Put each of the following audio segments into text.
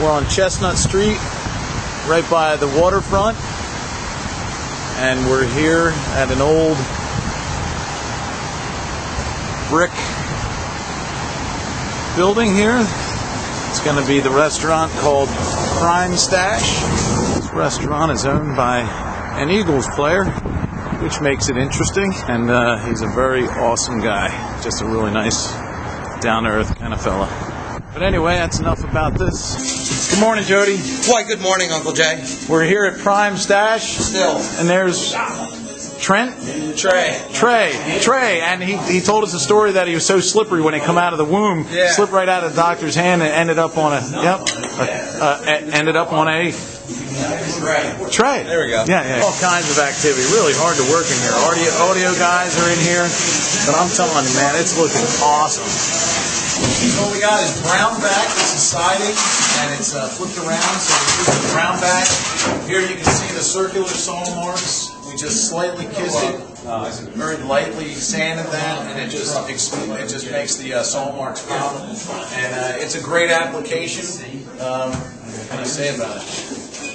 We're on Chestnut Street, right by the waterfront, and we're here at an old brick building here. It's going to be the restaurant called Prime Stache. This restaurant is owned by an Eagles player, which makes it interesting, and he's a very awesome guy. Just a really nice, down-to-earth kind of fella. But anyway, that's enough about this. Good morning, Jody. Why, good morning, Uncle Jay. We're here at Prime Stache. Still. And there's Trent? Trey. And he told us a story that he was so slippery when he come out of the womb, slipped right out of the doctor's hand and ended up on a tray. There we go. Yeah. All kinds of activity. Really hard to work in here. Audio guys are in here. But I'm telling you, man, it's looking awesome. What we got is brown back. This is siding, and it's flipped around, so we're using the brown back. Here you can see the circular saw marks. We just slightly kissed it, very lightly sanded that, and it just makes the saw marks pop. And it's a great application. What can I say about it?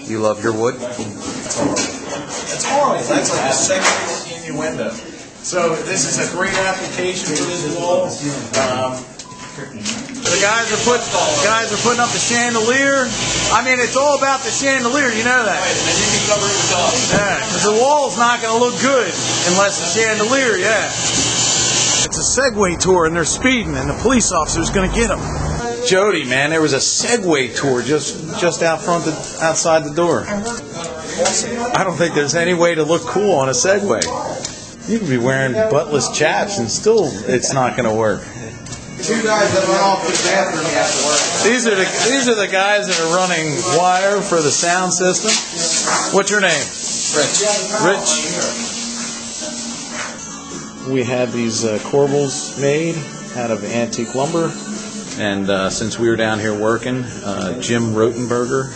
You love your wood? It's horrible. That's like a sexual innuendo. So this is a great application for this wall. The guys are putting up the chandelier. I mean, it's all about the chandelier. You know that. And you can cover it with dog. Yeah, because the wall's not going to look good unless the chandelier. Yeah. It's a Segway tour, and they're speeding, and the police officer's going to get them. Jody, man, there was a Segway tour just out front, outside the door. I don't think there's any way to look cool on a Segway. You could be wearing buttless chaps, and still, it's not going to work. Two guys that run off the bathroom have to work. These are the guys that are running wire for the sound system. What's your name? Rich. We had these corbels made out of antique lumber, and since we were down here working, Jim Rotenberger,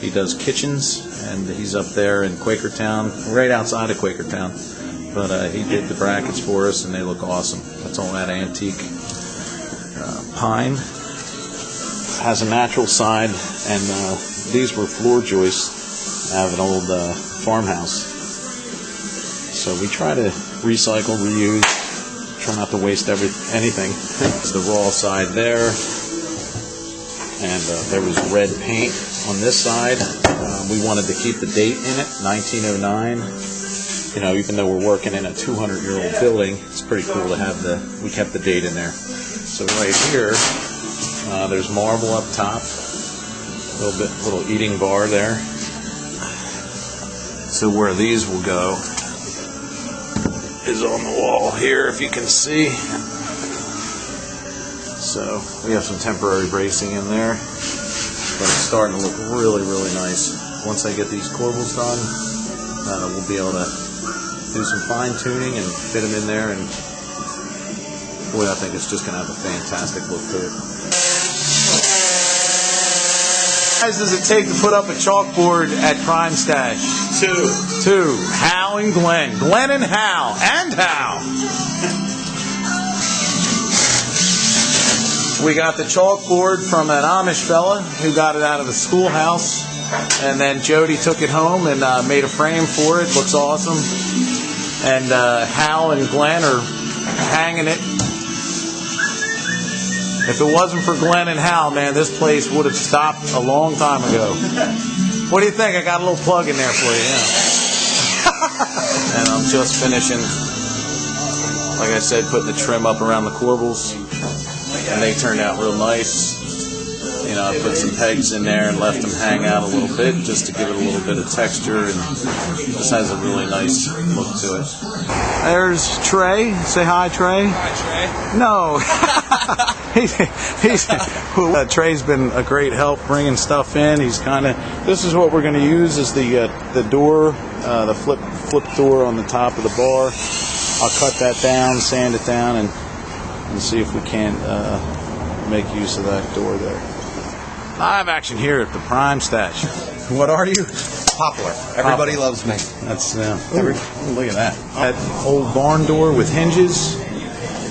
he does kitchens, and he's up there in Quakertown, right outside of Quakertown. But he did the brackets for us, and they look awesome. It's all that antique pine. Has a natural side, and these were floor joists out of an old farmhouse. So we try to recycle, reuse, try not to waste anything. The raw side there, and there was red paint on this side. We wanted to keep the date in it, 1909. You know, even though we're working in a 200-year-old building, it's pretty cool to have we kept the date in there. So right here, there's marble up top, little eating bar there. So where these will go is on the wall here, if you can see. So we have some temporary bracing in there, but it's starting to look really, really nice. Once I get these corbels done, we'll be able to do some fine tuning and fit them in there, and boy, I think it's just going to have a fantastic look to it. How much does it take to put up a chalkboard at Prime Stache? Two. Hal and Glenn. Glenn and Hal. And Hal. We got the chalkboard from an Amish fella who got it out of the schoolhouse, and then Jody took it home and made a frame for it. Looks awesome. And Hal and Glenn are hanging it. If it wasn't for Glenn and Hal, man, this place would have stopped a long time ago. What do you think? I got a little plug in there for you. Yeah. And I'm just finishing, like I said, putting the trim up around the corbels. And they turned out real nice. You know, I put some pegs in there and left them hang out a little bit just to give it a little bit of texture, and this has a really nice look to it. There's Trey. Say hi, Trey. Hi, Trey. No. Trey's been a great help bringing stuff in. He's this is what we're going to use is the door, the flip door on the top of the bar. I'll cut that down, sand it down, and see if we can't make use of that door there. Live action here at the Prime Stache. What are you? Popular. Everybody loves me. That's look at that. That old barn door with hinges,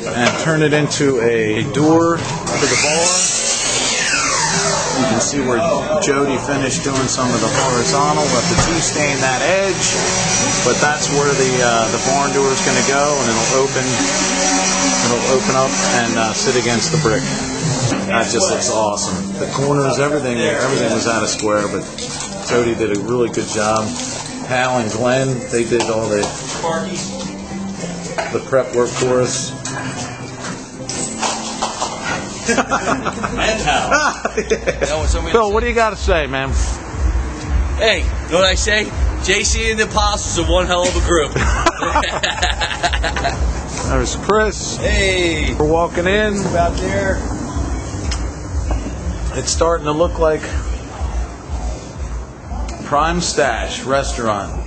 and turn it into a door to the bar. You can see where Jody finished doing some of the horizontal. We'll have to T-stain that edge, but that's where the barn door is going to go, and it'll open up and sit against the brick. That just looks awesome. The corners, everything was out of square, but Jody did a really good job. Hal and Glenn, they did all the prep work for us. And Hal. Phil, what do you got to say, man? Hey, you know what I say? JC and the Apostles are one hell of a group. There's Chris. Hey. We're walking in. Out there. It's starting to look like Prime Stache restaurant.